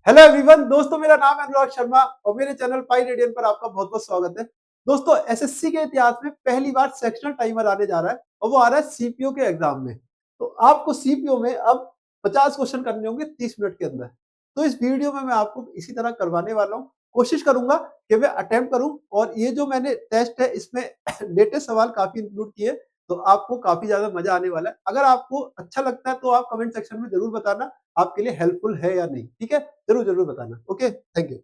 Hello everyone दोस्तों, मेरा नाम है अनुराग शर्मा और मेरे चैनल पाई रेडियन पर आपका बहुत बहुत स्वागत है। दोस्तों, एसएससी के इतिहास में पहली बार सेक्शनल टाइमर आने जा रहा है और वो आ रहा है सीपीओ के एग्जाम में। तो आपको सीपीओ में अब 50 क्वेश्चन करने होंगे 30 मिनट के अंदर। तो इस वीडियो में मैं आपको इसी तरह करवाने वाला हूँ। कोशिश करूंगा कि मैं अटेम्प्ट करूं और ये जो मैंने टेस्ट है इसमें लेटेस्ट सवाल काफी इंक्लूड किए, तो आपको काफी ज्यादा मजा आने वाला है। अगर आपको अच्छा लगता है तो आप कमेंट सेक्शन में जरूर बताना आपके लिए हेल्पफुल है या नहीं। ठीक है, जरूर जरूर बताना। Okay, thank you.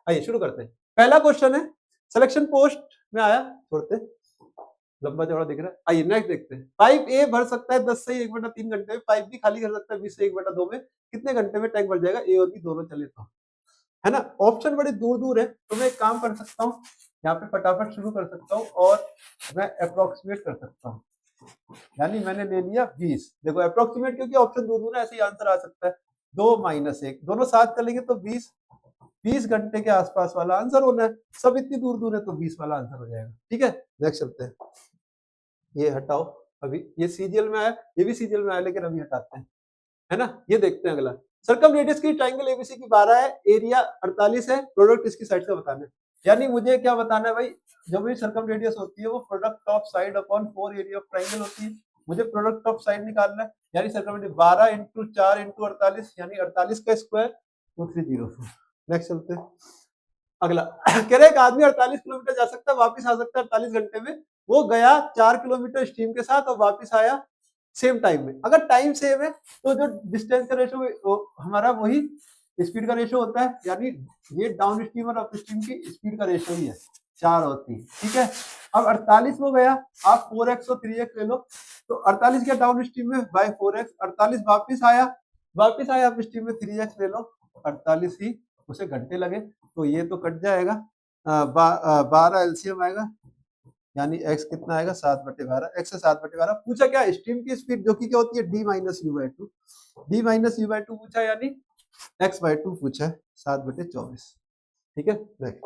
आइए शुरू करते हैं। पहला क्वेश्चन है, सिलेक्शन पोस्ट में आया, छोड़ते हैं, लंबा चौड़ा दिख रहा है। आइए नेक्स्ट देखते हैं। पाइप ए भर सकता है 10 से 1/3 घंटे में। पाइप बी खाली कर सकता है 20 से 1/2 में। कितने घंटे में टैंक भर जाएगा? ए और बी दोनों चले तो, है ना। ऑप्शन बड़े दूर दूर है, तो मैं एक काम कर सकता हूँ, यहाँ पे फटाफट शुरू कर सकता हूँ और मैं अप्रोक्सीमेट कर सकता हूँ। यानी मैंने ले लिया 20। देखो अप्रोक्सीमेट क्योंकि ऑप्शन दूर दूर है, ऐसे ही आंसर आ सकता है। 2 - 1 दोनों साथ चलेंगे तो 20 घंटे के आसपास वाला आंसर होना है। सब इतनी दूर दूर है तो 20 वाला आंसर हो जाएगा। ठीक है, नेक्स्ट चलते हैं। ये हटाओ, अभी ये सीजीएल में आया, ये भी सीजीएल में आया, लेकिन अभी हटाते हैं, है ना। ये देखते हैं अगला। सर्कम रेडियस की ट्राइंगल एबीसी की 12 है, एरिया 48 है, प्रोडक्ट इसकी साइड का बताना है। यानी मुझे क्या बताना है भाई, जब भी सर्कम रेडियस होती है वो product of side upon 4 area of triangle होती है। मुझे प्रोडक्ट ऑफ साइड निकालना है, यानी सर्कम रेडियस 12 × 4 × 48 यानी 48 का स्क्वायर 2304। नेक्स्ट चलते हैं अगला। कह रहे एक आदमी 48 किलोमीटर जा सकता है, वापस आ सकता है 48 घंटे में। वो गया 4 किलोमीटर स्ट्रीम के साथ और वापस आया सेम टाइम में। अगर टाइम सेम है तो जो डिस्टेंस का रेशो हमारा वही स्पीड का रेशो होता है, यानी ये डाउन स्ट्रीम और अप स्ट्रीम की स्पीड का रेशो ही है, 4 और 3। ठीक है, अब 48 में गया, आप 4x और 3x ले लो, तो 48 गया डाउन स्ट्रीम में बाय 4x, 48 वापिस आया अप स्ट्रीम में 3x ले लो, 48 ही उसे घंटे लगे। तो ये तो कट जाएगा, 12 एलसीएम आएगा, यानी x कितना आएगा 7/12। x से 7/12 पूछा क्या, स्ट्रीम की स्पीड जो कि क्या होती है d - u/2, d - u/2 पूछा, यानी x/2 पूछा है, 7/24। ठीक है, नेक्स्ट।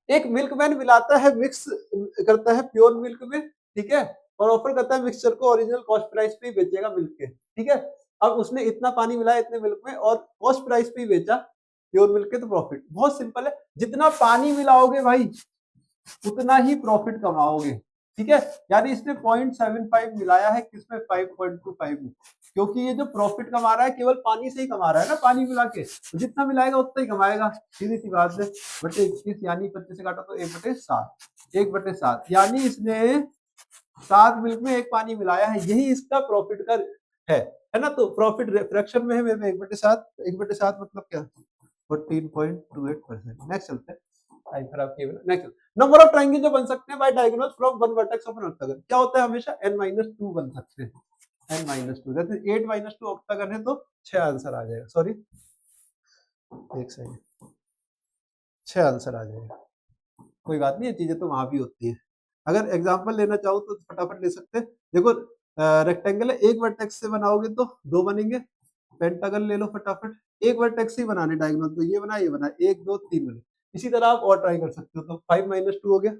एक मिल्कमैन मिलाता है, मिक्स करता है प्योर मिल्क में, ठीक है, और ऑफर करता है मिक्सचर को ओरिजिनल कॉस्ट प्राइस पे ही बेचेगा मिल्क के। ठीक है, अब उसने इतना पानी मिलाया इतने मिल्क में और कॉस्ट प्राइस पे ही बेचा प्योर मिल्क के, तो प्रॉफिट बहुत सिंपल है, जितना पानी मिलाओगे भाई उतना ही प्रॉफिट कमाओगे। ठीक है, यानी इसने 0.75 मिलाया है, किसमें 5.25 में, क्योंकि ये जो प्रॉफिट कमा रहा है केवल पानी से ही कमा रहा है ना, पानी मिला के, तो जितना मिलाएगा उतना ही कमाएगा। सीधी सी बात है, बटे 21 यानी 25 से काटा तो 1/7, 1/7 यानी इसने 7 मिल्क में 1 पानी मिलाया है, यही इसका प्रॉफिट का है ना। तो प्रॉफिट फ्रैक्शन में है मेरे में 1/7, 1/7 मतलब क्या, 14.28%। नेक्स्ट चलते हैं, टाइम खराब किए बिना। नेक्स्ट, नंबर ऑफ ट्रायंगल जो बन सकते हैं by diagonal from one vertex of an octagon, क्या होता है हमेशा n-2 बन सकते हैं, n-2 दैट इज 8 - 2 ऑक्टागन है, तो 6 आंसर आ जाएगा। सॉरी, एक सेकंड, 6 आंसर आ जाएगा। कोई बात नहीं, ये चीजें तो वहां भी होती है। अगर एग्जांपल लेना चाहो तो फटाफट ले सकते हैं। देखो रेक्टेंगल है, एक वर्टेक्स से बनाओगे तो 2 बनेंगे। पेंटागन ले लो फटाफट, एक वर्टेक्स ही बनाने डायगोनल, तो ये बना 1 2 3 बने। इसी तरह आप और ट्राई कर सकते हो, तो 5 - 2 हो गया,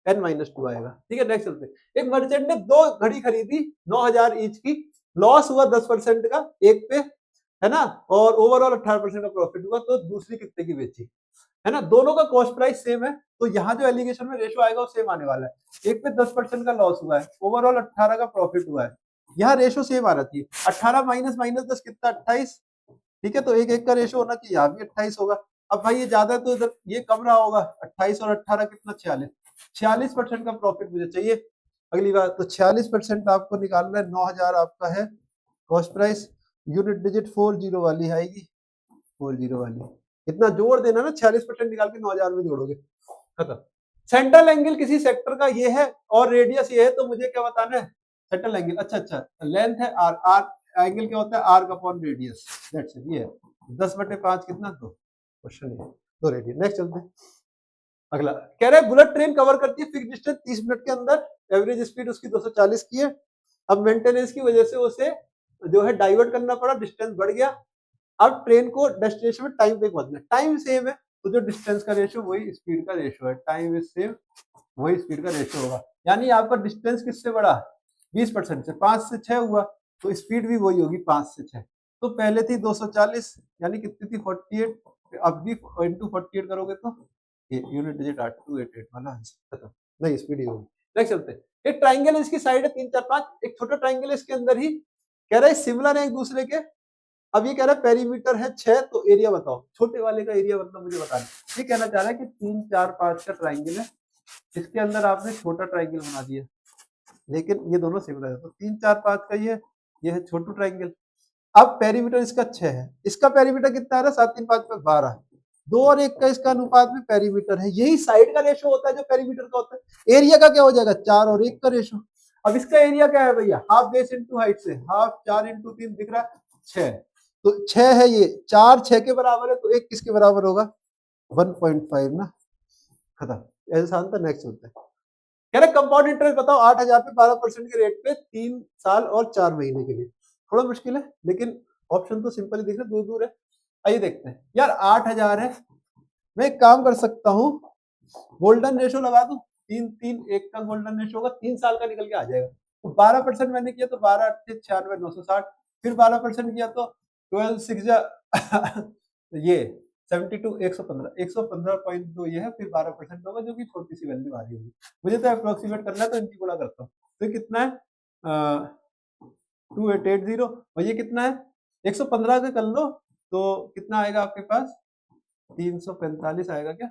n-2 आएगा। ठीक है, नेक्स्ट चलते हैं। एक मर्चेंट ने 2 घड़ी खरीदी 9000 ईच की, लॉस हुआ 10% का एक पे, है ना, और ओवरऑल 18% का प्रॉफिट हुआ, तो दूसरी कितने की बेची, है ना। दोनों का कॉस्ट प्राइस सेम है, तो यहाँ जो एलिगेशन में रेशो आएगा वो सेम आने वाला है। एक पे 10% का लॉस हुआ है, ओवरऑल 18 का प्रॉफिट हुआ है, यहाँ रेशो सेम आना चाहिए। 18 - 10 कितना, 28। ठीक है, तो 1 का रेशो होना चाहिए, यहाँ भी 28 होगा। अब भाई ये ज्यादा है तो इधर ये कम रहा होगा, 28 और 18 कितना, 46, 46% का प्रॉफिट मुझे चाहिए। अगली बात, तो 46% आपको निकालना है, 9000 आपका है कॉस्ट प्राइस, यूनिट डिजिट 40 वाली आएगी, 40 वाली, इतना जोड़ देना ना, 46% निकाल के 9000 में जोड़ोगे, खत्म। सेंट्रल एंगल किसी सेक्टर का ये है और रेडियस ये है, तो मुझे क्या बताना है, सेंट्रल एंगल। अच्छा, लेंथ है आर, आर एंगल क्या होता है, arc upon radius, that's it. ये 10/5 कितना, 2, क्वेश्चन ये 2 रेडियस। नेक्स्ट चलते हैं अगला। कह रहे हैं बुलेट ट्रेन कवर करती है फिक्स डिस्टेंस 30 मिनट के अंदर, एवरेज स्पीड उसकी 240 की है। अब मेंटेनेंस की वजह से उसे जो है डाइवर्ट करना पड़ा, डिस्टेंस बढ़ गया। अब ट्रेन को डेस्टिनेशन में टाइम पे पहुंचना है, टाइम सेम है, तो जो डिस्टेंस का रेशियो वही स्पीड का रेशियो है, टाइम इज सेम वही स्पीड का रेशियो होगा। यानी आपका डिस्टेंस किससे बढ़ा, 20% से, 5 से 6 हुआ, तो स्पीड भी वही होगी 5 से 6। तो पहले थी 240, यानी कितनी थी 48, अब भी इंटू 48 करोगे तो ये यूनिट डिजिट 8288 वाला आंसर खत्म। नहीं स्पीड ही होगी। नेक्स्ट चलते हैं। एक ट्राइंगल है, इसकी साइड है 3 4 5, एक छोटा ट्राइंगल है, इसके अंदर ही कह रहा है सिमिलर है एक दूसरे के। अब ये कह रहा है पेरीमीटर है 6, तो एरिया बताओ। छोटे वाले का एरिया मतलब मुझे बता दो। ये कहना चाह रहा है कि 3 4 5 का ट्राइंगल है, इसके अंदर आपने छोटा ट्राइंगल बना दिया, लेकिन ये दोनों सिमिलर है, तो 3 4 5 का ये है छोटू ट्राइंगल। अब पेरीमीटर इसका 6 है, इसका पेरीमीटर कितना आ रहा है 7 3 5 में 12, 2 और 1 का इसका अनुपात में पेरीमीटर है। यही साइड का रेशो होता है जो पेरीमीटर का होता है। एरिया का क्या हो जाएगा 4 और 1 का रेशो। अब इसका एरिया क्या है भैया, हाफ बेस इंटू हाइट से, हाफ 4 इंटू 3 दिख रहा है 6, तो 6 है, ये 4 6 के बराबर है, तो 1 किसके बराबर होगा 1.5 ना, खत्म। ऐसा आंसर। नेक्स्ट होता है, कह रहे कंपाउंड इंटरेस्ट बताओ 8,000 पे 12% के रेट पे 3 साल और 4 महीने के लिए। थोड़ा मुश्किल है, लेकिन ऑप्शन तो सिंपल ही दिख रहा है, दूर दूर है। आइए देखते हैं यार, 8,000 है, मैं एक काम कर सकता हूँ, गोल्डन रेशो लगा दूं, 3 3 1 का गोल्डन रेशो होगा, 3 साल का निकल के आ जाएगा। तो 12% मैंने किया तो 12 8 96 960, फिर 12% किया तो 12 6 ये 72 115 ये है, फिर 12% होगा, जो कि छोटी सी वैल्यू आ रही होगी। मुझे तो अप्रोक्सीमेट करना है, तो इनकी गुणा करता हूँ। तो कितना है 2880, और ये कितना है 115 का कर लो, तो कितना आएगा आपके पास 345 आएगा क्या,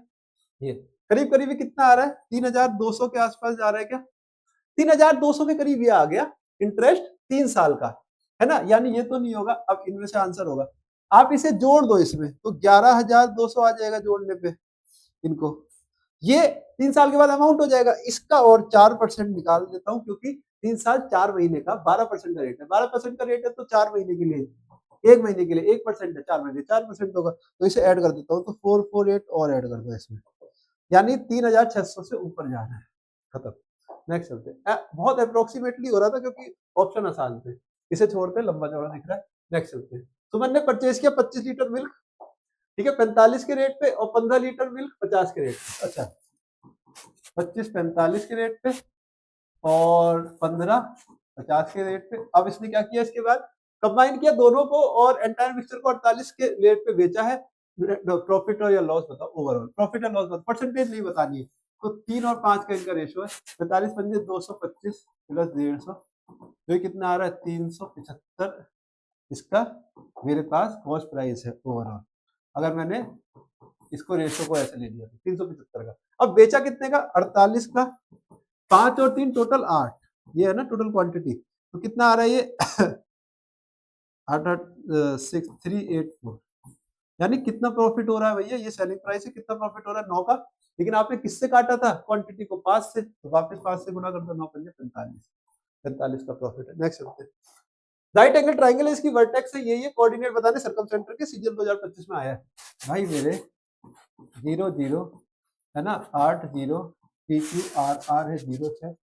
ये करीब करीब कितना आ रहा है 3200 के आसपास जा रहा है क्या, 3200 के करीब ये आ गया इंटरेस्ट 3 साल का, है ना। यानी ये तो नहीं होगा, अब इनमें से आंसर होगा। आप इसे जोड़ दो इसमें, तो 11,200 आ जाएगा जोड़ने पे इनको, ये 3 साल के बाद अमाउंट हो जाएगा इसका, और 4% निकाल देता हूँ, क्योंकि 3 साल 4 महीने का 12% का रेट है, 12% का रेट है, तो 4 महीने के लिए, 1 महीने के लिए 1% है, 4 महीने 4% होगा, तो इसे ऐड कर देता हूँ, तो 448 और ऐड कर दो इसमें, यानी 3,600 से ऊपर जाना है, खत्म। नेक्स्ट चलते हैं। बहुत अप्रोक्सीमेटली हो रहा था क्योंकि ऑप्शन आसान थे, इसे छोड़ते लंबा चौड़ा दिख रहा है। नेक्स्ट चलते हैं। सुमन ने परचेज किया 25 लीटर मिल्क, ठीक है 45 के रेट पे, और 15 लीटर मिल्क 50 के रेट पे। अच्छा 25 45 के रेट पे और 15 50 के रेट पे। अब इसने क्या किया, इसके बाद कंबाइन किया दोनों को और एंटायर मिक्सचर को 48 के रेट पे बेचा है। प्रॉफिट और या लॉस बताओ, ओवरऑल प्रॉफिट और लॉस बताओ, परसेंटेज नहीं बतानी है। तो 3 और 5 का इनका रेशियो है, 45 पंजे 225 प्लस 150, तो ये कितना आ रहा है 375 इसका मेरे पास कॉस्ट प्राइस है ओवरऑल। अगर मैंने इसको रेशियो को ऐसे ले लिया तो 375 का। अब बेचा कितने का 48 का, 5 और 3 टोटल 8, ये है ना टोटल क्वांटिटी, तो कितना आ रहा है ये 8,6384, यानी कितना प्रॉफिट हो रहा है भैया, ये सेलिंग प्राइस है, कितना प्रॉफिट हो रहा है 9 का, लेकिन आपने किससे काटा था क्वांटिटी को 5 से, तो वापस 5 से गुना कर दो, 9 पंजे 45, 45 का प्रॉफिट है। नेक्स्ट चलते हैं। राइट एंगल ट्राइंगल है, इसकी वर्टेक्स है ये कोऑर्डिनेट बताने सर्कमसेंटर के, सीजीएल 2025 में आया है भाई मेरे 0 0 है ना, 8 0 PQ RR है 0 6।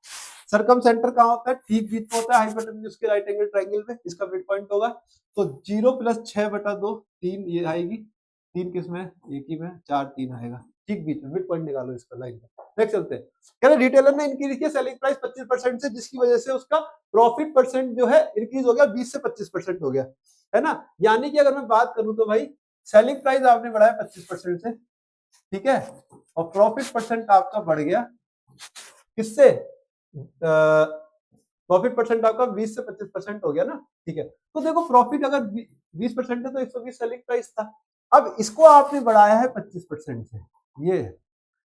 सर्कम सेंटर कहाँ होता है, ठीक बीच में होता है हाइपोटेन्यूज के राइट एंगल ट्राइंगल में, इसका मिड पॉइंट होगा, तो 0 प्लस 6/2 3 ये आएगी, 3 किसमें एक ही में, 4 3 आएगा, ठीक बीच में मिड पॉइंट निकालो इसका लाइन का। नेक्स्ट चलते हैं। कह रहे रिटेलर ने इंक्रीज किया सेलिंग प्राइस 25% से, जिसकी वजह से उसका प्रॉफिट परसेंट जो है इंक्रीज हो गया 20 से 25% हो गया, है ना। यानी कि अगर मैं बात करूं तो भाई सेलिंग प्राइस आपने बढ़ाया 25% से, ठीक है, और प्रॉफिट परसेंट आपका बढ़ गया किससे, प्रॉफिट परसेंट आपका 20 से 25% हो गया ना, ठीक है। तो देखो प्रॉफिट अगर 20% है तो 120 सेलिंग प्राइस था, अब इसको आपने बढ़ाया है 25% से, ये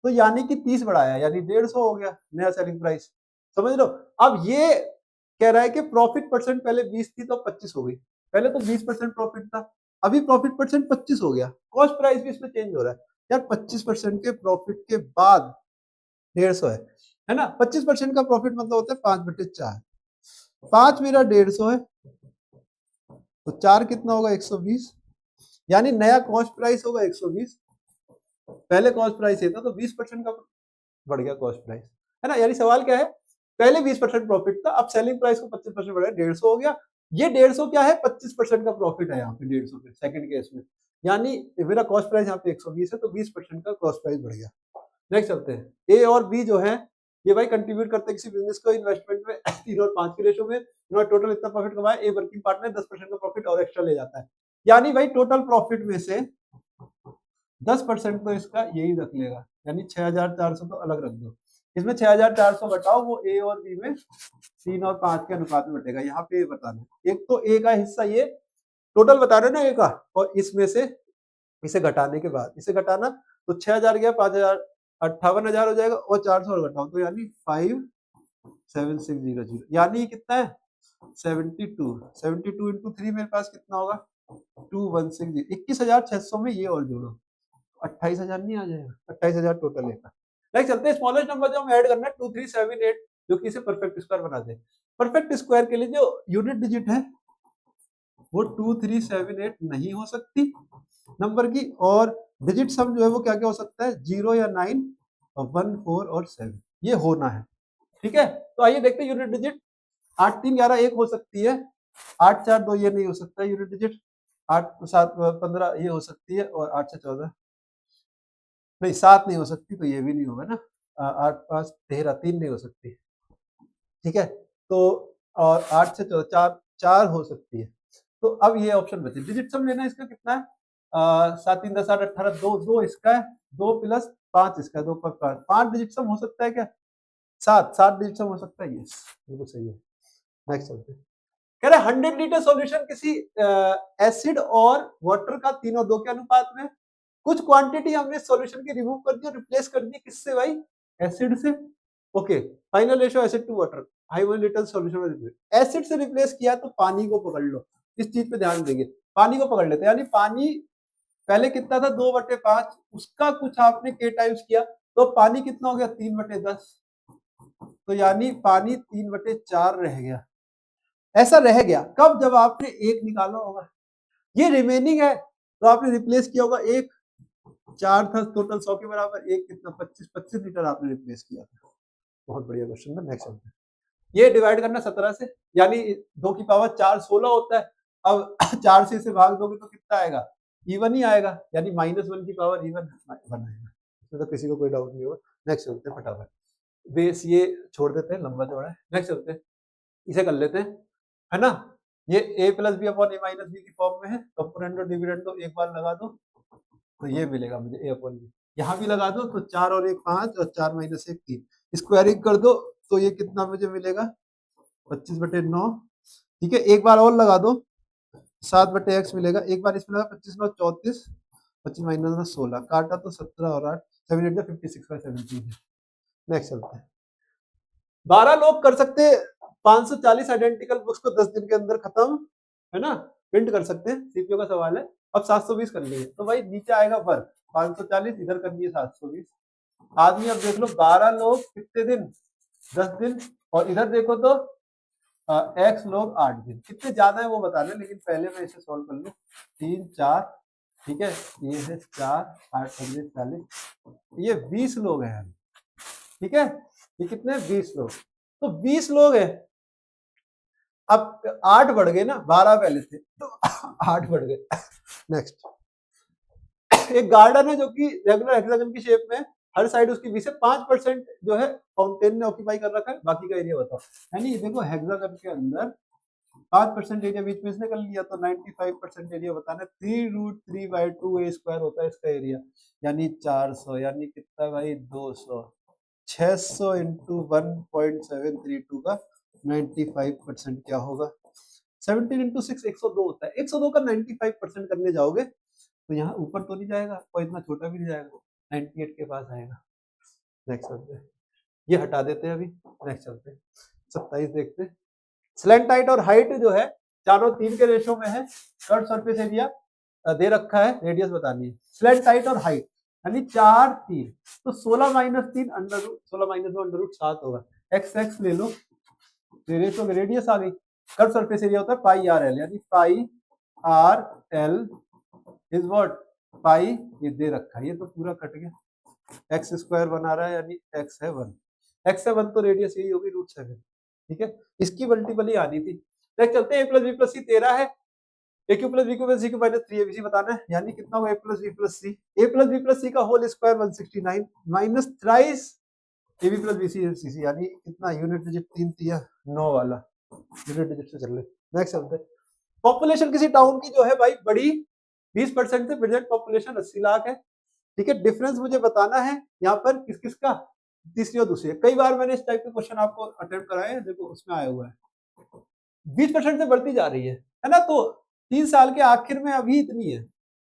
तो यानी कि 30 बढ़ाया, यानी 150 हो गया नया सेलिंग प्राइस, समझ लो। अब ये कह रहा है कि प्रॉफिट परसेंट पहले 20 थी तो 25 हो गई, पहले तो 20% प्रॉफिट था, अभी प्रॉफिट परसेंट 25 हो गया, कॉस्ट प्राइस भी इसमें चेंज हो रहा है यार। 25% के प्रॉफिट के बाद 150 है ना, 25% का प्रॉफिट मतलब होता है 5/4, 5 मेरा 150 है, तो 4 कितना होगा 120, यानी नया कॉस्ट प्राइस होगा 120, पहले कॉस्ट प्राइस ये था, तो 20% का बढ़ गया कॉस्ट प्राइस, है ना। यानी सवाल क्या है, पहले 20% प्रॉफिट था, अब सेलिंग प्राइस को 25% बढ़ाया 150 हो गया, ये 150 क्या है 25% का प्रॉफिट है यहाँ पे 150 पे सेकंड केस में, यानी मेरा कॉस्ट प्राइस यहाँ पे 120 है, तो 20% का कॉस्ट प्राइस बढ़ गया। नेक्स्ट चलते हैं। ए और बी जो है ये भाई कंट्रीब्यूट करते हैं किसी बिजनेस को इन्वेस्टमेंट में 3 और 5 के रेशो में, इन्होंने टोटल इतना प्रॉफिट कमाया, ए वर्किंग पार्टनर 10% का प्रॉफिट और एक्स्ट्रा ले जाता है, यानी भाई टोटल प्रॉफिट में से 10% तो इसका यही रख लेगा, यानी 6400 तो अलग रख दो। इसमें 6400 घटाओ, वो ए और बी में 3 और 5 के अनुपात में बटेगा। यहाँ पे ये बताना है, एक तो ए का हिस्सा ये टोटल बता रहे ना ए का, और इसमें से इसे घटाने के बाद इसे घटाना, तो 6000 गया 5000, 58,000 हो जाएगा, और 400 और घटाओ तो यानी 57600, यानी कितना है 72। 72 इंटू 3 मेरे पास कितना होगा 2160। 21,600 में ये और जोड़ो 28,000 नहीं आ जाएगा, 28,000 टोटल है। नेक्स्ट चलते हैं, स्मॉलेस्ट नंबर जो हमें ऐड करना है 2378, जो कि इसे परफेक्ट स्क्वायर बना दे। परफेक्ट स्क्वायर के लिए जो यूनिट डिजिट है वो 2378 नहीं हो सकती नंबर की, और डिजिट सम जो है वो क्या क्या हो सकता है 0 या 9 और 1 4 और 7, ये होना है। ठीक है, तो आइए देखते हैं यूनिट डिजिट। 8 3 11 1 हो सकती है, 8 4 2 ये नहीं हो सकता यूनिट डिजिट, 8 7 15 ये हो सकती है, और 8 से 14 नहीं 7 नहीं हो सकती, तो ये भी नहीं होगा ना। 8 5 13 3 नहीं हो सकती। ठीक है, तो और 8 से 14 4 हो सकती है। तो अब ये ऑप्शन बचे, डिजिट सम लेना है, इसका कितना है 7 3 10 8 18 2 2 इसका है, 2 प्लस 5 इसका है, 2 पर 5 डिजिट सम हो सकता है क्या, 7 डिजिट सम हो सकता है, यस बिल्कुल सही है। नेक्स्ट चलते हैं, कह रहे 100 लीटर सॉल्यूशन किसी एसिड और वाटर का 3 और 2 के अनुपात में, कुछ क्वांटिटी हमने सॉल्यूशन की रिमूव कर दी और रिप्लेस कर दी किससे भाई, एसिड से। Okay, final ratio acid to water, हाई 1 लीटर सॉल्यूशन में एसिड से रिप्लेस किया तो पानी को पकड़ लो, इस चीज पे ध्यान देंगे, पानी को पकड़ लेते हैं, यानी पानी पहले कितना था 2/5, उसका कुछ आपने के टाइम्स किया तो पानी कितना हो गया 3/10, तो यानी पानी 3/4 रह गया। ऐसा रह गया कब, जब आपने एक निकाला होगा, ये रिमेनिंग है तो आपने रिप्लेस किया होगा एक, 4 था टोटल 100 के बराबर, एक कितना 25 लीटर आपने रिप्लेस किया था। बहुत बढ़िया क्वेश्चन है। नेक्स्ट चलते हैं, ये डिवाइड करना 17 से, यानी 2 की पावर 4 16 होता है, अब 4 से इसे भाग दोगे तो कितना आएगा, इवन ही आएगा, यानी -1 की पावर इवन 1 आएगा, इसमें तो किसी को कोई डाउट नहीं होगा। नेक्स्ट चलते हैं फटाफट, बेस ये छोड़ देते हैं, लंबा चौड़ा है। नेक्स्ट चलते हैं, इसे कर लेते हैं, है ना, ये a plus B upon A minus B की फॉर्म में है, कंपोनेंट और डिविडेंड तो एक बार लगा दो तो ये मिलेगा मुझे a अपॉन बी, यहाँ भी लगा दो तो 4 और 1 5 और 4 माइनस 1 3, स्क्वायरिंग कर दो तो ये कितना मुझे मिलेगा 25/9। ठीक है, एक बार और लगा दो 7/x मिलेगा, एक बार इसमें लगा 25 9 34, 25 माइनस 16 काटा तो 17 और 8 7 8 56/17। नेक्स्ट चलते हैं, 12 लोग कर सकते 540 आइडेंटिकल बुक्स को 10 दिन के अंदर खत्म, है ना, प्रिंट कर सकते हैं, सीपीओ का सवाल है। अब 720 कर लेंगे तो भाई नीचे आएगा वर्क 540, इधर कर दिए 720 आदमी। अब देख लो 12 लोग कितने दिन 10 दिन, और इधर देखो तो x लोग 8 दिन, कितने ज्यादा है वो बता रहे, लेकिन पहले मैं इसे सॉल्व कर लूं 3 4, ठीक है, ये है 4 8 40, ये 20 लोग हैं, ठीक है, ये कितने 20 लोग, तो 20 लोग हैं, अब 8 बढ़ गए ना, 12 पहले थे तो 8 बढ़ गए। नेक्स्ट, एक गार्डन है जो कि रेगुलर हेक्सागन की शेप में, हर साइड उसकी 20 से 5% जो है फाउंटेन ने ऑक्यूपाई कर रखा है, बाकी का एरिया बताओ, यानी देखो हेक्सागन के अंदर 5% एरिया बीच में इसने कर लिया, तो 95% एरिया बताना, 3√3/2 होता है इसका एरिया, यानी 400, यानी कितना भाई 200, 600 इंटू 1.732 का 95% क्या होगा, 17 इंटू 6 102 होता है, 102 का 95% करने जाओगे तो यहाँ ऊपर तो नहीं जाएगा और इतना छोटा भी नहीं जाएगा, 98 के पास आएगा। नेक्स्ट चलते हैं, ये हटा देते हैं अभी, नेक्स्ट चलते हैं 27 देखते हैं, स्लैंट हाइट और हाइट जो है चारों 3 के रेशो में है, कर्व सरफेस एरिया दे रखा है, रेडियस बतानी है, स्लैंट हाइट और हाइट यानी 4 3, तो 16 minus 3 under root, 16 minus 2 under root 7 होगा, एक्स एक्स ले लो, रेशो में रेडियस आ गई, कर्व सरफेस एरिया होता है पाई आर एल, यानी पाई आर एल इज व्हाट, पाई ये दे रखा है, ये तो पूरा कट गया, एक्स स्क्वायर बना रहा है, यानी एक्स है 1, एक्स है 1 तो रेडियस यही होगी √7, ठीक है, इसकी मल्टीपल ही आनी थी। नेक्स्ट चलते हैं, a plus B plus C 13 है, A cube plus B cube plus C cube minus 3abc बताना है, यानी कितना होगा a plus B plus C, a plus B plus C का whole square 169 minus thrice A B plus B C C C, यानी कितना unit digit 3 दिया 9 वाला, यूनिट डिजिट से चल रहे। नेक्स्ट चलते हैं, पॉपुलेशन किसी टाउन की जो है भाई बड़ी 20% से प्रेजेंट पॉपुलेशन 80 लाख है, ठीक है, डिफरेंस मुझे बताना है यहाँ पर किस किस का, तीसरी और दूसरी। कई बार मैंने इस टाइप के क्वेश्चन आपको अटेम्प्ट कराए हैं, देखो उसमें आया हुआ है 20% से बढ़ती जा रही है ना। तो 3 साल के आखिर में अभी इतनी है,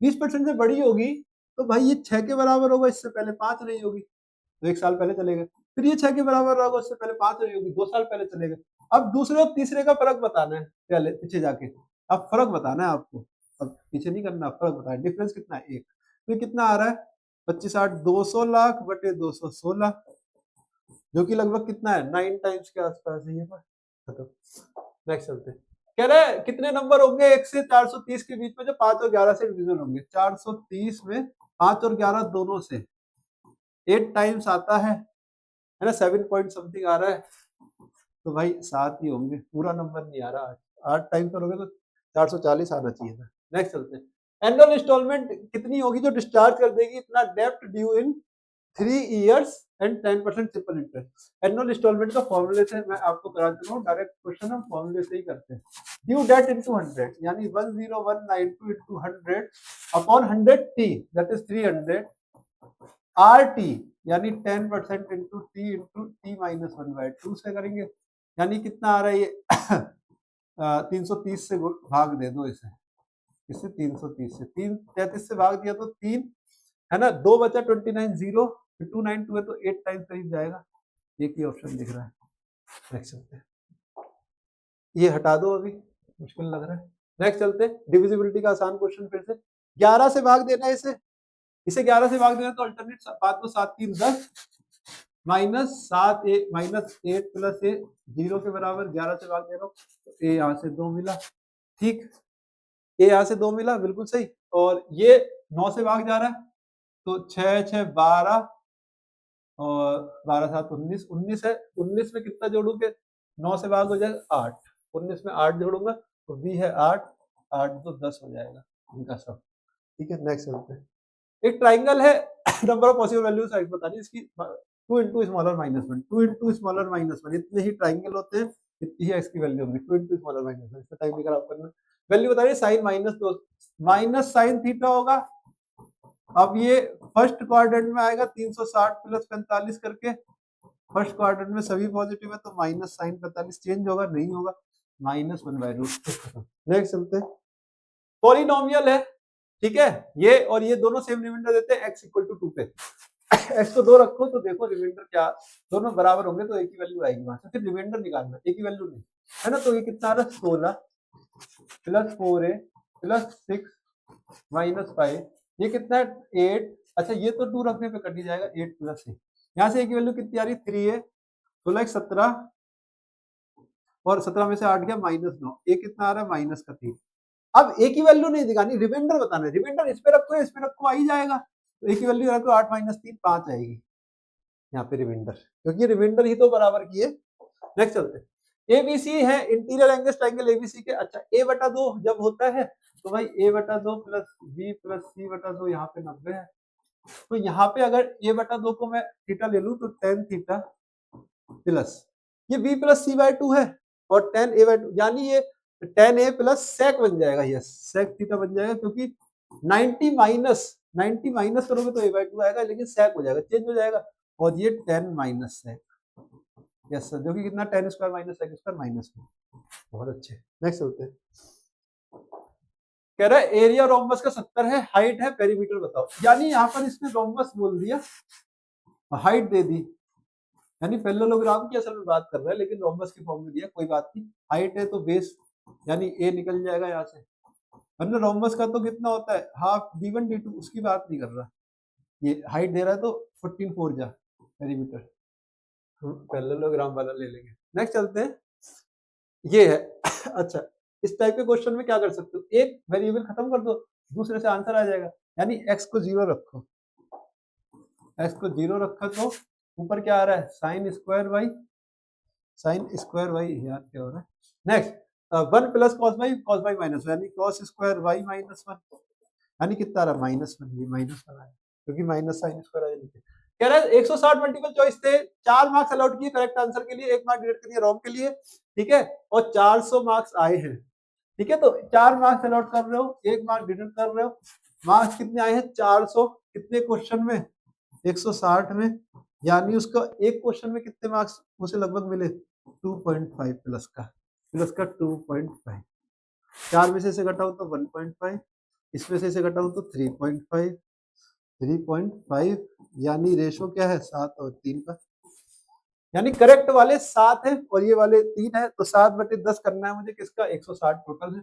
20% से बड़ी होगी तो भाई ये 6 के बराबर होगा, इससे पहले 5 नहीं होगी तो 1 साल पहले चलेगा। फिर ये 6 के बराबर होगा, उससे पहले 5 नहीं होगी, 2 साल पहले चलेगा। अब दूसरे और तीसरे का फर्क बताना है, पहले पीछे जाके अब फर्क बताना है आपको, अब पीछे नहीं करना, फर्क बताना है। डिफरेंस कितना है? 1। तो कितना आ रहा है? 25 8 200 लाख बटे 216, जो कि लगभग कितना है 9 टाइम्स के आसपास है ये बात। नेक्स्ट चलते हैं। कह रहा है कितने नंबर होंगे 1 से 430 के बीच में जो 5 और 11 से डिविजिबल होंगे? 430 में 5 और 11 दोनों से 8 टाइम्स आता है ना, 7 पॉइंट समथिंग आ रहा है, तो भाई 7 ही होंगे, पूरा नंबर नहीं आ रहा। 8 टाइम करोगे तो 440 आना चाहिए था। नेक्स्ट चलते हैं। एनुअल इंस्टॉलमेंट कितनी होगी जो डिस्चार्ज कर देगी इतना डेब्ट due in 3 years and 10% simple interest? Annual instalment का फॉर्मूले से मैं आपको करा चुका हूँ, डायरेक्ट क्वेश्चन हम फॉर्मूले से ही करते हैं। ड्यू डेट इनटू 100 यानी 10192 into 100 upon 100t that is 300 RT यानी 10% into T into T minus 1/2 से करेंगे, यानी कितना आ रहा है ये 330 से भाग दे दो इसे, इसे 330 से 33 से भाग दिया तो 3 है ना, 2 बचा 29 0 फिर 292 है तो 8 टाइम्स करीब जाएगा। एक ही ऑप्शन दिख रहा है। नेक्स्ट चलते हैं, ये हटा दो, अभी मुश्किल लग रहा है। नेक्स्ट चलते हैं, डिविजिबिलिटी का आसान क्वेश्चन फिर से। 11 से भाग देना है इसे 11 से भाग देना तो अल्टरनेट 5 2 7 3 10 माइनस 7 8 माइनस 8 प्लस ए 0 के बराबर 11 से भाग दे रहा हूँ तो ए यहाँ से 2 मिला, ठीक, ए यहाँ से 2 मिला बिल्कुल सही। और ये 9 से भाग जा रहा है तो 6 6 12 और 12 7 19 19 है, 19 में कितना जोड़ूंगे 9 से भाग हो जाएगा 8, 19 में 8 जोड़ूंगा तो बी है 8 8 तो 10 हो जाएगा इनका सब, ठीक है। नेक्स्ट चलते हैं। एक ट्राइंगल है, number of possible values side बतानी है इसकी, 2 into smaller minus 1 2 into smaller minus 1, इतने ही ट्राइंगल होते हैं, इतनी ही एक्स की वैल्यू होगी 2 इंटू स्मॉलर माइनस 1। इसका टाइम भी खराब करना, वैल्यू बताइए sine minus 2 minus sine theta होगा। अब ये फर्स्ट क्वाड्रेंट में आएगा 360 प्लस 45 करके, फर्स्ट क्वाड्रेंट में सभी पॉजिटिव है तो माइनस साइन 45 चेंज होगा नहीं होगा माइनस 1/√। नेक्स्ट चलते हैं। पॉलिनोमियल है, ठीक है, ये और ये दोनों सेम रिमाइंडर देते हैं x इक्वल टू 2 पे। x को 2 रखो तो देखो रिमाइंडर क्या, दोनों बराबर होंगे तो एक ही वैल्यू आएगी वहां से, फिर रिमाइंडर निकालना, एक ही वैल्यू नहीं है ना। तो ये कितना आ रहा है 16 प्लस 4a प्लस 6 माइनस 5, ये कितना है 8, अच्छा ये तो 2 रखने पे कट ही जाएगा 8 प्लस a, यहाँ से एक वैल्यू कितनी आ रही है 3a, 16 17 और 17 में से 8 गया -9, ये कितना आ रहा है माइनस का 3। अब एक ही वैल्यू नहीं दिखानी, रिमाइंडर बताना है, रिमाइंडर इस पे रखो इस पे रखो आ ही जाएगा, तो एक ही वैल्यू रखो 8 - 3 5 आएगी यहाँ पे रिमाइंडर, क्योंकि रिमाइंडर ही तो बराबर की है। नेक्स्ट चलते हैं। ABC है इंटीरियर एंगल ट्रायंगल ABC के, अच्छा a/2 जब होता है तो भाई a/2 plus b plus c/2 यहाँ पे 90 है, तो यहाँ पे अगर a/2 को मैं थीटा ले लूं तो tan थीटा प्लस ये b प्लस c/2 है और tan a/2 यानी ये tan a प्लस sec बन जाएगा, यस sec थीटा बन जाएगा, क्योंकि 90 माइनस करोगे तो a/2 आएगा लेकिन sec हो जाएगा, चेंज हो जाएगा, और ये tan minus sec, yes sir, जो कि कितना tan square minus sec square minus में। बहुत अच्छे। नेक्स्ट चलते हैं। कह रहा है एरिया रोम्बस का 70 है, हाइट है, पेरीमीटर बताओ, यानी यहाँ पर इसने रोम्बस बोल दिया, हाइट दे दी, यानी पैरेललोग्राम की असल में बात कर रहा है लेकिन रोम्बस की फॉर्म में दिया, कोई बात नहीं। हाइट है तो बेस यानी ए निकल जाएगा यहाँ से, वरना रोम्बस का तो कितना होता है हाफ d1 d2, उसकी बात नहीं कर रहा, ये हाइट दे रहा है तो 14 4 जा पेरीमीटर, पैरेललोग्राम वाला ले लेंगे। नेक्स्ट चलते हैं, ये है अच्छा इस टाइप के क्वेश्चन में क्या कर सकते हो, एक वेरिएबल खत्म कर दो दूसरे से आंसर आ जाएगा, यानी x को 0 रखो, x को 0 रखा तो ऊपर क्या आ रहा है साइन स्क्वायर y यार क्या हो रहा है। Next 1 plus cos y minus यानी cos स्क्वायर y माइनस 1, यानी कितना आ रहा है -1, ये -1 आया क्योंकि माइनस साइन स्क्वायर आया नीचे। कह रहा है 160 मल्टीपल चॉइस थे, 4 मार्क्स अलॉट किए करेक्ट आंसर के लिए, 1 मार्क डिडक्ट करिए रॉन्ग के लिए, ठीक है, और 400 मार्क्स आए हैं, ठीक है, तो 4 मार्क्स अलॉट कर रहे हो, 1 मार्क डिडक्ट कर रहे हो। मार्क्स कितने आए हैं 400, कितने क्वेश्चन में 160 में, यानी उसका एक क्वेश्चन में कितने मार्क्स उसे लगभग मिले 2.5 प्लस का 2.5। 4 में से इसे घटाओ तो 1.5, इसमें से इसे घटाओ तो 3.5, 3.5 यानी रेशो क्या है 7 और 3 का, यानी करेक्ट वाले 7 है और ये वाले 3 है, तो 7/10 करना है मुझे किसका 160 टोटल है,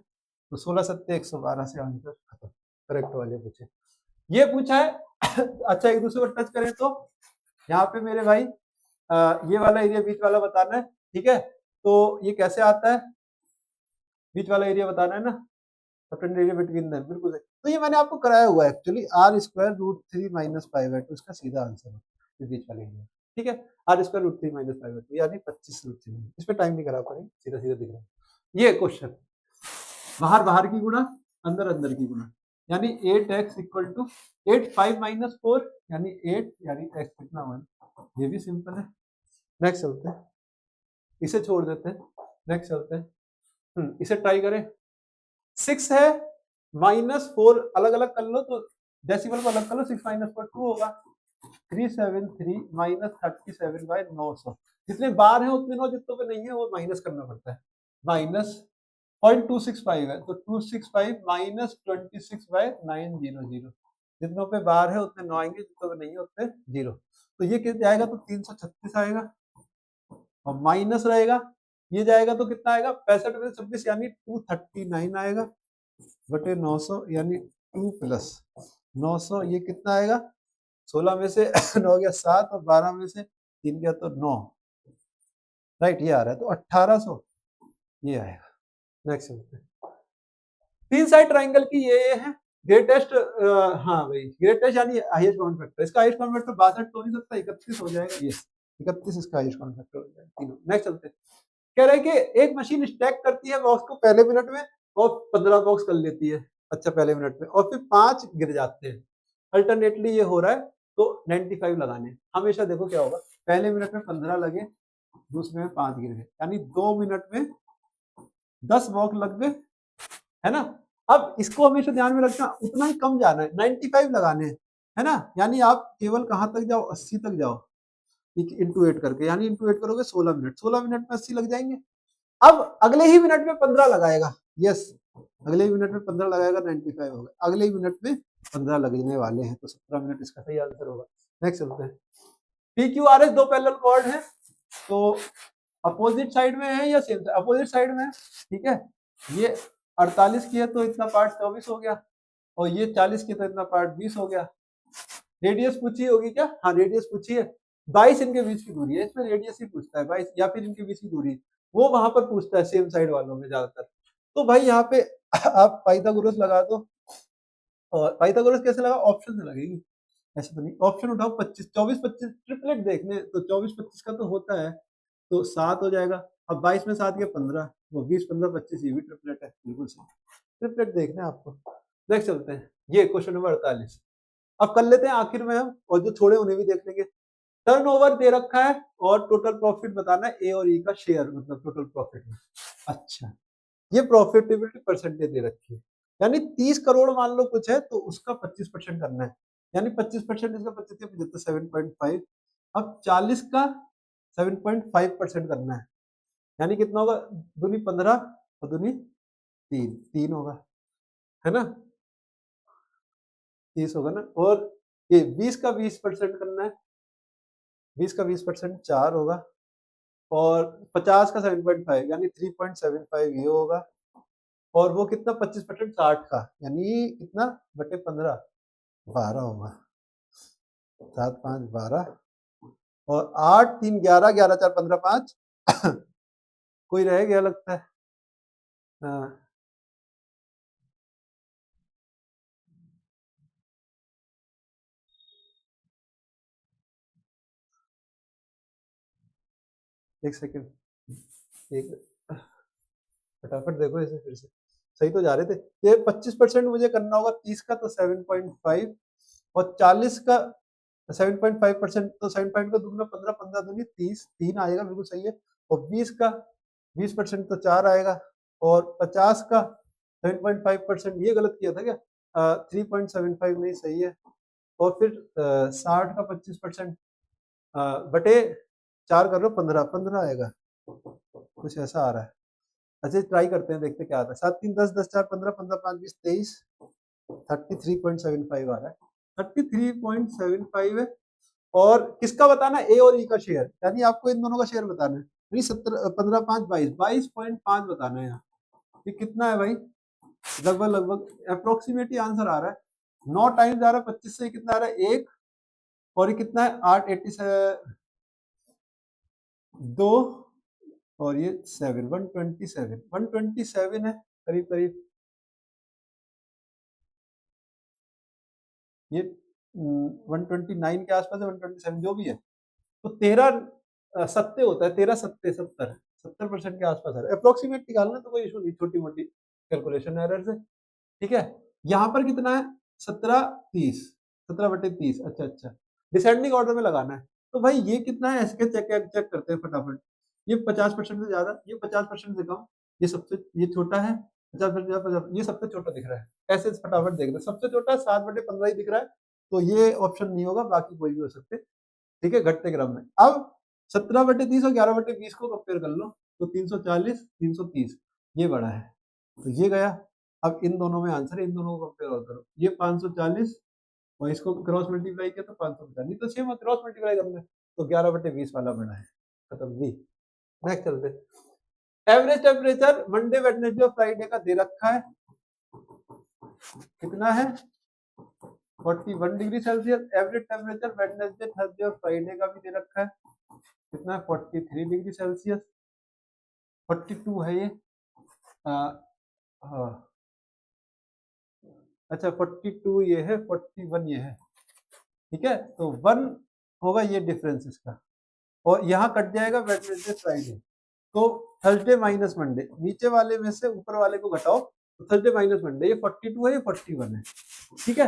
तो 16 सत्ते 112 से आंसर खत्म। करेक्ट वाले पूछे, ये पूछा है। अच्छा एक दूसरे को टच करें तो यहाँ पे मेरे भाई ये वाला एरिया बीच वाला बताना है, ठीक है, तो ये कैसे आता है, बीच वाला एरिया बताना है ना, सबटेंडेड एरिया बिटवीन देम, बिल्कुल सही। तो ये मैंने आपको कराया हुआ है एक्चुअली, r² - 5/2 इसका सीधा आंसर है, ये बीच वाले एरिया, ठीक है, r² - 5/2 यानी 25√3। इसमें टाइम नहीं करा पड़ेगा, सीधा सीधा दिख रहा है। ये क्वेश्चन बाहर बाहर की गुणा, अंदर अंदर की गुणा, यानी 8x = 8 5 - 4 यानी 8 यानी x कितना 1, ये भी सिंपल है। नेक्स्ट चलते हैं, इसे छोड़ देते हैं, नेक्स्ट चलते हैं। इसे ट्राई करें। 6 है -4 अलग अलग कर लो, तो डेसिमल को अलग कर लो, 6 - 4 2 होगा, 373 - 37/900। जितने बार हैं उतने 9, जितनों पे नहीं है वो माइनस करना पड़ता है, माइनस 0.265 है, तो 265 - 26/900, जितनों पे बार है उतने 9 आएंगे, जितनों पे नहीं है उतने 0। तो ये कितना आएगा, तो 336 आएगा, और माइनस रहेगा, ये जाएगा तो कितना आएगा 65 में 26 यानी 239 आएगा बटे 900 यानी 2 + 900, ये कितना आएगा 16 में से 9 गया 7 और 12 में से 3 गया तो 9, राइट, ये आ रहा है, तो 1800 ये आएगा। नेक्स्ट चलते हैं, 3 साइड ट्राइंगल की ये है ग्रेटेस्ट, हाँ भाई ग्रेटेस्ट यानी हाईएस्ट कॉमन फैक्टर, इसका हाईएस्ट कॉमन फैक्टर 62 तो नहीं सकता, 31 हो जाएगा, यस 31 इसका हाईएस्ट कॉमन फैक्टर हो जाएगा तीनों। नेक्स्ट चलते हैं, कह रहे हैं कि एक मशीन स्टैक करती है बॉक्स को पहले मिनट में और 15 बॉक्स कर लेती है, अच्छा पहले मिनट में, और फिर 5 गिर जाते हैं, अल्टरनेटली ये हो रहा है, तो 95 लगाने। हमेशा देखो क्या होगा, पहले मिनट में 15 लगे, दूसरे में 5 गिर गए, यानी 2 मिनट में 10 बॉक्स लग गए, है ना। अब इसको हमेशा ध्यान में रखना, उतना ही कम जाना है, 95 लगाने हैं, है ना, यानी आप केवल कहां तक जाओ 80 तक जाओ, इंटू 8 करके, यानी इंटू 8 करोगे 16 मिनट, 16 मिनट में 80 लग जाएंगे। अब अगले ही मिनट में 15 लगाएगा, यस अगले ही मिनट में 15 लगाएगा, 95 होगा, अगले ही मिनट में 15 लगने वाले हैं, तो 17 मिनट इसका सही आंसर होगा। नेक्स्ट चलते हैं, PQRS दो पैरेलल कॉर्ड है, तो अपोजिट साइड में है या सेम साइड, अपोजिट साइड में है, ठीक है, ये 48 की है तो इतना पार्ट 24 हो गया, और ये 40 की तो इतना पार्ट 20 हो गया। रेडियस पूछी होगी क्या, हाँ रेडियस पूछी है, 22 इनके बीच की दूरी है, इसमें रेडियस ही पूछता है 22, या फिर इनके बीच की दूरी वो वहां पर पूछता है सेम साइड वालों में ज्यादातर। तो भाई यहाँ पे आप पाइथागोरस लगा दो, और पाइथागोरस कैसे लगा, ऑप्शन से लगेगी, ऐसे तो नहीं, ऑप्शन उठाओ 25 24 25 ट्रिपलेट देखने, तो 24 25 का तो होता है, तो 7 हो जाएगा, अब 22 में 7 के 15, वो 20 15 25 ये भी ट्रिपलेट है, बिल्कुल सही, ट्रिपलेट देखना है आपको। नेक्स्ट चलते हैं, ये क्वेश्चन नंबर 48 अब कर लेते हैं आखिर में हम, और जो छोड़े उन्हें भी देख लेंगे। टर्नओवर दे रखा है और टोटल प्रॉफिट बताना है, ए और ई का शेयर, मतलब टोटल प्रॉफिट में। अच्छा, ये प्रॉफिटेबिलिटी परसेंटेज दे रखी है, यानी 30 करोड़ मान लो कुछ है, तो उसका 25% करना है, यानी 25% इसका 25 75 7.5, अब 40 का 7.5% करना है, यानी कितना होगा, दूनी 15 और दूनी 3 3 होगा, है ना, 30 होगा ना, और ये 20 का 20% करना है, 20 का 20% 4 होगा, और 50 का 7.5 यानी 3.75 ये होगा, और वो कितना 25% 60 का, यानी कितना बटे 15 12 होगा, 7 5 12, और 8 3 11 11 4 15 5 कोई रह गया लगता है, हाँ एक सेकंड, एक फटाफट देखो इसे फिर से, सही तो जा रहे थे, ये 25% मुझे करना होगा 30 का, तो 7.5, और 40 का 7.5%, तो 7 का दुगना 15 15 दूनी 30 3 आएगा, बिल्कुल सही है, और 20 का 20% तो 4 आएगा, और 50 का 7.5%, ये गलत किया था क्या? 3.75 नहीं सही है। और फिर 60 का 25% बटे 4 कर लो, 15 आएगा, कुछ ऐसा आ रहा है। अच्छा ट्राई करते हैं, देखते क्या आता है। 7 3 10 10 4 15 15 5 20 23 33.75 आ रहा है, 33.75 है। और किसका बताना है? ए और ई का शेयर, यानी आपको इन दोनों का शेयर बताना है। यानी 17 15 5 22 22.5 बताना है यहाँ। ये कितना है भाई? लगभग लगभग अप्रोक्सीमेटली आंसर आ रहा है। 9 टाइम्स आ रहा है 25 से, कितना आ रहा है? 1। और ये कितना है? 8 87 2 और ये 7 127 है करीब करीब। ये 129 के आसपास है, 127 जो भी है। तो 13 सत्ते होता है, 13 सत्ते 70% के आसपास है। अप्रोक्सीमेट निकालना तो कोई इशू नहीं, छोटी मोटी कैलकुलेशन एरर से। ठीक है, यहाँ पर कितना है? 17 30, 17/30। अच्छा अच्छा, डिसेंडिंग ऑर्डर में लगाना है। तो भाई ये कितना है? ऐसे चेक करते हैं फटाफट। ये 50% से ज्यादा, ये 50% से कम, ये सबसे ये छोटा है। 50%, 50, ये सबसे छोटा दिख रहा है। ऐसे फटाफट देख रहे, सबसे छोटा 7/15 ही दिख रहा है, तो ये ऑप्शन नहीं होगा, बाकी कोई भी हो सकते। ठीक है, घटते क्रम में। अब 17/30 और 11/20 को कंपेयर कर लो, तो 340 330 ये बड़ा है, तो ये गया। अब इन दोनों में आंसर है, इन दोनों को कंपेयर और करो। ये 540 और इसको क्रॉस मल्टीप्लाई किया तो 550, नहीं तो सेम क्रॉस मल्टीप्लाई करना है, तो 11/20 वाला बड़ा है। खत्म भी। नेक्स्ट चलते। एवरेज टेम्परेचर मंडे वेडनेसडे और फ्राइडे का दे रखा है, कितना है? 41 degree Celsius. Average temperature Wednesday Thursday और फ्राइडे का भी दे रखा है, कितना है? 43 डिग्री सेल्सियस। 42 है ये। हाँ अच्छा, 42 ये है, 41 ये है। ठीक है, तो 1 होगा ये डिफरेंस इसका, और यहाँ कट जाएगा वेडनेसडे फ्राइडे। तो थर्सडे माइनस मंडे, नीचे वाले में से ऊपर वाले को घटाओ, तो थर्सडे माइनस मंडे, ये 42 है, ये 41 है। ठीक है,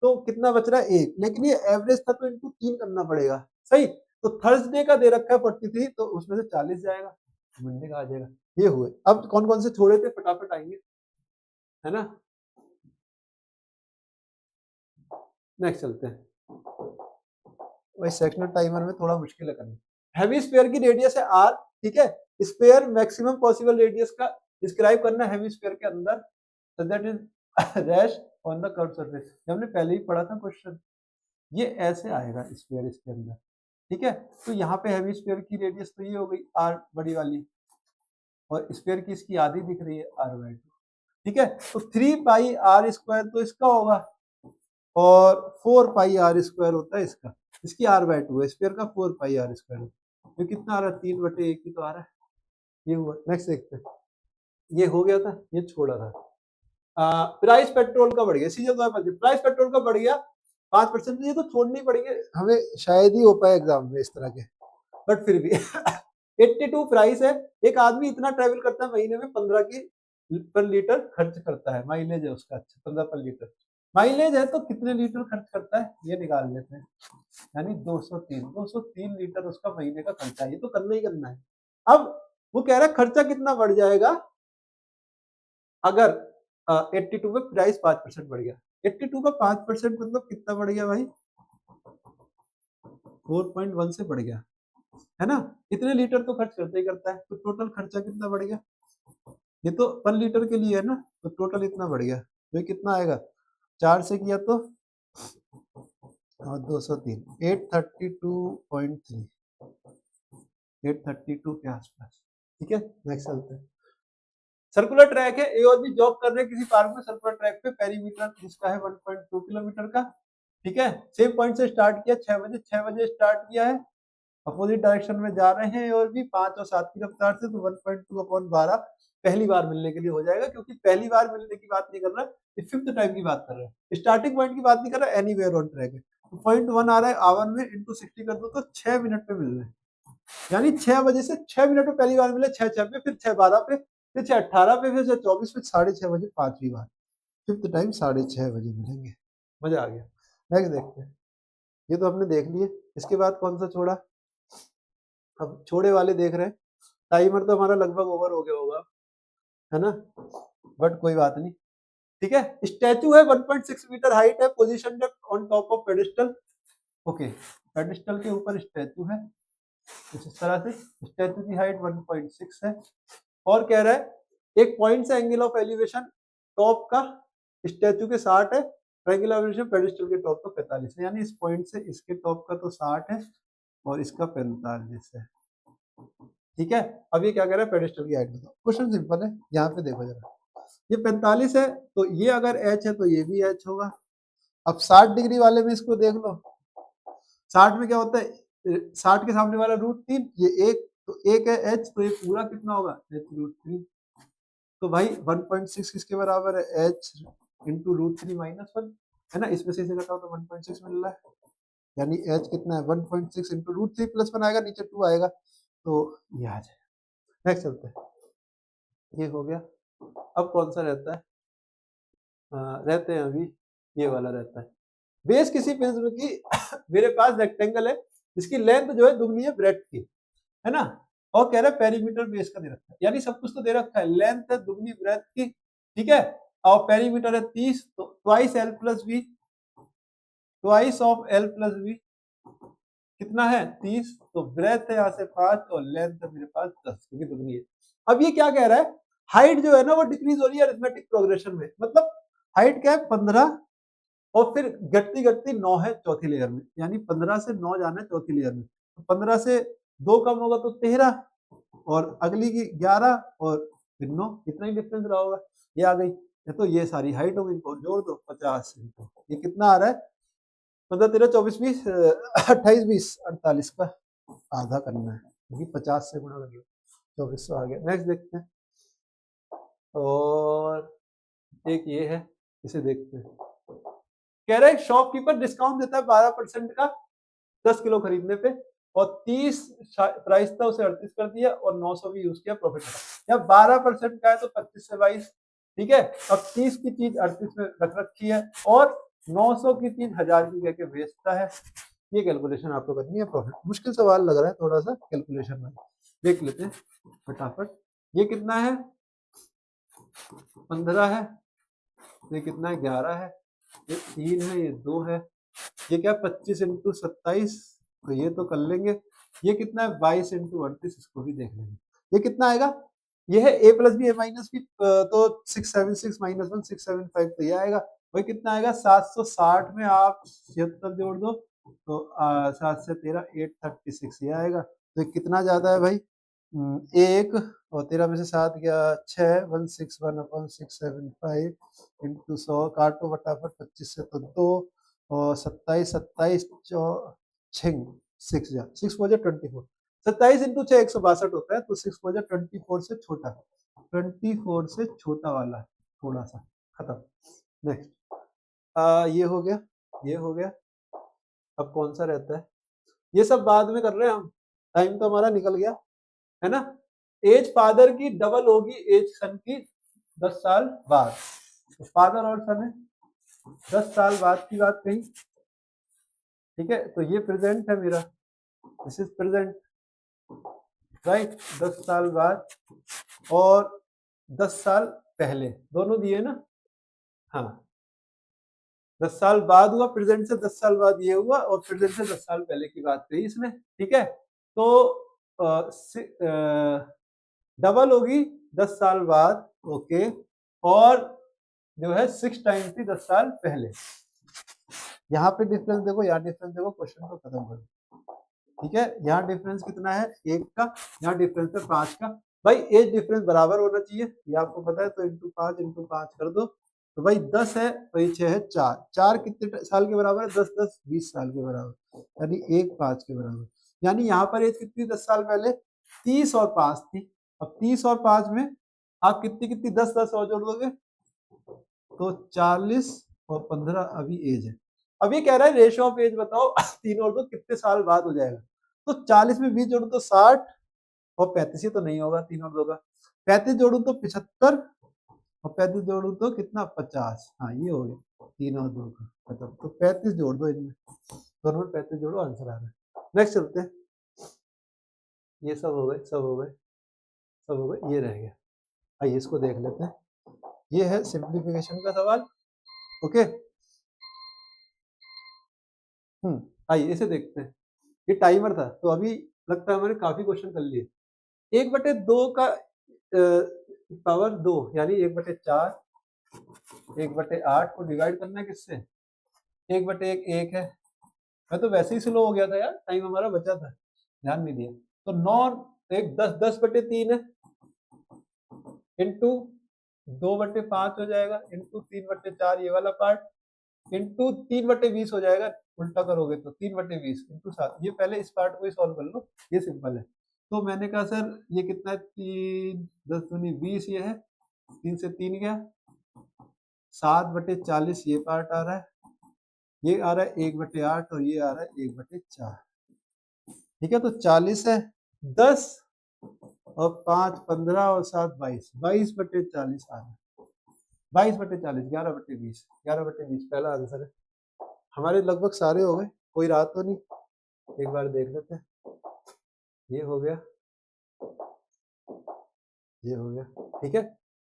तो कितना बच रहा है? 1। लेकिन ये एवरेज था तो इनको 3 करना पड़ेगा, सही। तो थर्सडे का दे रखा है 43, तो उसमें से 40 जाएगा, मंडे का आ जाएगा। ये हुए। अब कौन कौन से छोड़े थे फटाफट आएंगे, है ना। नेक्स्ट चलते हैं। वही सेक्शनल टाइमर में थोड़ा मुश्किल है करना। हेमी स्फीयर की रेडियस है आर, ठीक है। स्फीयर मैक्सिमम पॉसिबल रेडियस का डिस्क्राइब करना है हेमी स्फीयर के अंदर, so that is rash on the curve surface. हमने पहले ही पढ़ा था क्वेश्चन, ये ऐसे आएगा स्फीयर इसके अंदर। ठीक है, तो यहाँ पे हेमी स्फीयर की रेडियस तो ये हो गई आर बड़ी वाली, और स्फीयर की इसकी आधी दिख रही है r/2। ठीक है, तो 3πr² तो इसका होगा, और 4πr² होता है इसका। इसकी r/2 है, स्फीयर का 4πr²। तो कितना आ रहा है? 3/1 ही तो आ रहा है। ये हुआ। नेक्स्ट देखते हैं। ये हो गया था, ये छोड़ा था। प्राइस पेट्रोल का बढ़ गया, प्राइस पेट्रोल का बढ़ गया 5%। ये तो छोड़नी पड़ेगी हमें, शायद ही हो पाए एग्जाम में इस तरह के, बट फिर भी 82 प्राइस है। एक आदमी इतना ट्रेवल करता है, महीने में 15 की पर लीटर खर्च करता है, माइलेज है उसका। अच्छा, 15 पर लीटर माइलेज है, तो कितने लीटर खर्च करता है ये निकाल लेते हैं। यानी 203 लीटर उसका महीने का खर्चा है, ये तो करना ही करना है। अब वो कह रहा है खर्चा कितना बढ़ जाएगा अगर 82 पे प्राइस 5% बढ़ गया। 82 का 5% मतलब कितना बढ़ गया भाई? 4.1 से बढ़ गया, है ना। इतने लीटर तो खर्च करता ही करता है, तो टोटल खर्चा कितना बढ़ गया? ये तो पर लीटर के लिए है ना, तो टोटल इतना बढ़ गया। तो ये कितना आएगा? 4 से किया तो 203, 832.3, 832 के आसपास। ठीक है, नेक्स्ट चलते हैं। सर्कुलर ट्रैक है, ए और बी जॉब कर रहे हैं किसी पार्क में सर्कुलर ट्रैक पे, पेरीमीटर जिसका है 1.2 किलोमीटर का। ठीक है, सेम पॉइंट से स्टार्ट किया 6 बजे स्टार्ट किया है, अपोजिट डायरेक्शन में जा रहे हैं और भी 5 और 7 की रफ्तार से, तो 1.2/12 पहली बार मिलने के लिए हो जाएगा, क्योंकि पहली बार मिलने की बात नहीं कर रहा, ये 5th टाइम की बात कर रहा है, स्टार्टिंग पॉइंट की बात नहीं कर रहा, एनीवेयर ऑन ट्रैक है। तो 0.1 आ रहा है आवर में, इंटू 60 कर दो तो 6 मिनट पे मिल रहे हैं। यानी 6 बजे से 6 मिनट में पहली बार मिले, 6:06 पे, फिर 6:12 पे, फिर 6:18 पे, फिर 6:24 पे, 6:30 बजे 5वीं बार। 5th टाइम 6:30 बजे मिलेंगे। मजा आ गया। नेक्स्ट देखते हैं। ये तो हमने देख लिए, इसके बाद कौन सा छोड़ा? अब छोड़े वाले देख रहे हैं। टाइमर तो हमारा लगभग ओवर हो गया होगा, है ना। बट कोई बात नहीं, ठीक है। स्टैचू है 1.6 मीटर हाइट है, position on top of pedestal. Okay, pedestal के ऊपर स्टैचू है कुछ इस तरह से, स्टैचू की हाइट 1.6 है, और कह रहा है एक पॉइंट से एंगल ऑफ एलिवेशन टॉप का स्टैचू के 60 है, एंगल ऑफ एलिवेशन पेडिस्टल के टॉप का 45 है, यानी इस पॉइंट से इसके टॉप का तो 60 है और इसका 45 है, ठीक है। अब ये क्या कह रहा है, पेडिस्टल की हाइट बताओ। क्वेश्चन सिंपल है, यहाँ पे देखो जरा, ये 45 है तो ये अगर h है तो ये भी h होगा। अब 60 डिग्री वाले में इसको देख लो, 60 में क्या होता है, 60 के सामने वाला √3, ये एक तो एक है h, तो ये पूरा कितना होगा h√3। तो भाई 1.6 किसके बराबर है, h इंटू √3 -1 है ना, इसमें से इसे घटाओ तो 1.6 मिल रहा है, यानी h कितना है 1.6 इंटू √3 +1 आएगा, नीचे 2 आएगा, तो ये आ जाएगा। नेक्स्ट चलते हैं, ये हो गया। अब कौन सा रहता है, रहते हैं अभी ये वाला रहता है। बेस किसी प्रिज्म की मेरे पास रेक्टेंगल है जिसकी लेंथ जो है दुगनी है ब्रेड्थ की, है ना, और कह रहा है पेरीमीटर बेस का दे रखा है, यानी सब कुछ तो दे रखा है, लेंथ है दुगनी ब्रेड्थ की, ठीक है, और पेरीमीटर है 30, तो twice L plus B, twice of L plus B कितना है 30, तो ब्रेड्थ है यहाँ से 5 और लेंथ है मेरे पास 10 क्योंकि दुगनी है। अब ये क्या कह रहा है, हाइट जो है ना वो डिक्रीज हो रही है अरिथमेटिक प्रोग्रेशन में, मतलब हाइट क्या है 15 और फिर घटती घटती 9 है चौथी लेयर में, यानी 15 से 9 जाना है चौथी लेयर में, तो 15 से 2 कम होगा तो 13 और अगली की 11 और फिर 9, इतना ही डिफरेंस रहा होगा, ये आ गई। तो ये सारी हाइट होगी, इनको जोड़ दो 50 इनको, ये कितना आ रहा है 15 13 24 20 28 20 48 का आधा करना है क्योंकि 50 से गुणा कर लो, 2400 आ गया। नेक्स्ट देखते हैं, और एक ये है, इसे देखते हैं। कह रहे हैं शॉपकीपर डिस्काउंट देता है 12% का 10 किलो खरीदने पे, और 30 प्राइस था उसे 38 कर दिया और 900 भी यूज किया, प्रॉफिट या 12% का है तो 25 से 22, ठीक है। अब 30 की चीज 38 में रख रखी है और 900 की चीज 1000 की कह के बेचता है, ये कैलकुलेशन आपको करनी है प्रॉफिट। मुश्किल सवाल लग रहा है थोड़ा सा कैलकुलेशन में, देख लेते हैं फटाफट। ये कितना है 15 है, ये कितना है 11 है, ये 3 है, ये 2 है, ये क्या 25 इंटू 27, तो ये तो कर लेंगे। ये कितना है 22 इंटू 38, इसको भी देख लेंगे। ये कितना आएगा, ये है a plus B a minus B, तो 676 -1 675, तो ये आएगा। वही कितना आएगा 760 में आप 76 जोड़ दो तो 7 से 13 836 ये आएगा। तो ये कितना ज्यादा है भाई, एक और 13 में से 7 गया 6 161/675 इंटू 100 काटो फटाफट 25 से तो 2 और 27 27 6 जा 6 4 24, 27 इंटू 6 162 होता है, तो 6 4 24 से छोटा, 24 से छोटा वाला थोड़ा सा, खत्म। नेक्स्ट ये हो गया, ये हो गया। अब कौन सा रहता है, ये सब बाद में कर रहे हैं हम, टाइम तो हमारा निकल गया है ना। एज फादर की डबल होगी एज सन की 10 साल बाद, तो फादर और सन है 10 साल बाद की बात कही, ठीक है। तो ये प्रेजेंट है मेरा, दिस इज प्रेजेंट, राइट, 10 साल बाद और 10 साल पहले दोनों दिए ना, हाँ 10 साल बाद हुआ, प्रेजेंट से 10 साल बाद ये हुआ और प्रेजेंट से 10 साल पहले की बात कही इसने, ठीक है। तो डबल होगी 10 साल बाद, ओके, और जो है 6 टाइम्स थी 10 साल पहले। यहाँ पे डिफरेंस देखो, यहाँ डिफरेंस देखो, क्वेश्चन को खत्म करो, ठीक है। यहाँ डिफरेंस कितना है 1 का, यहाँ डिफरेंस है 5 का। भाई एज डिफरेंस बराबर होना चाहिए, ये आपको पता है, तो इंटू 5 कर दो, तो भाई 10 है तो ये 6 है 4, 4 कितने साल के बराबर है 10 10 20 साल के बराबर, यानी 1 5 के बराबर, यानी यहाँ पर एज कितनी 10 साल पहले 30 और 5 थी। अब 30 और 5 में आप कितनी कितनी 10 10 और जोड़ दोगे तो 40 और 15 अभी एज है। अब ये कह रहा है रेशियो ऑफ एज बताओ 3 और 2 कितने साल बाद हो जाएगा, तो 40 में 20 जोड़ू तो 60 और 35, ही तो नहीं होगा 3 और 2 का, 35 जोड़ू तो 75 और 35 जोड़ू तो कितना 50, हाँ ये हो गया 3 और 2 का मतलब, तो 35 जोड़ दो इनमें, दोनों में 35 जोड़ो, आंसर आ रहा है। नेक्स्ट चलते हैं, ये सब हो गए, सब हो गए, सब हो गए, ये रह गया। आइए इसको देख लेते हैं। ये है सिंप्लीफिकेशन का सवाल। ओके, आइए इसे देखते हैं। ये टाइमर था, तो अभी लगता है मैंने काफी क्वेश्चन कर लिए। 1/2 का पावर 2 यानी 1/4, 1/8 को डिवाइड करना है किससे? 1/1 1 है। मैं तो वैसे ही स्लो हो गया था यार, टाइम हमारा बचा था, ध्यान नहीं दिया। तो 9 1 10 10/3 है, इंटू 2/5 हो जाएगा, इंटू 3/4 ये वाला पार्ट, इंटू 3/20 हो जाएगा। उल्टा करोगे तो 3/20 इंटू 7। ये पहले इस पार्ट को ही सॉल्व कर लो, ये सिंपल है। तो मैंने कहा सर ये कितना है, 3 10 दूनी 20, ये है 3 से 3 गया, 7/40 ये पार्ट आ रहा है, ये आ रहा है 1/8 और ये आ रहा है 1/4। ठीक है, तो 40 है, 10 और 5 15 और 7 22, 22/40 आ रहा है। 22/40 11/20, 11/20 पहला आंसर है। हमारे लगभग सारे हो गए, कोई रहा तो नहीं, एक बार देख लेते हैं। ये हो गया, ये हो गया। ठीक है,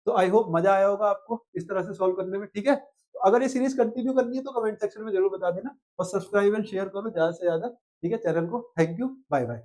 तो आई होप मजा आया होगा आपको इस तरह से सॉल्व करने में। ठीक है, तो अगर ये सीरीज कंटिन्यू करनी है तो कमेंट सेक्शन में जरूर बता देना, और सब्सक्राइब एंड शेयर करो ज्यादा से ज्यादा। ठीक है, चैनल को। Thank you, bye bye.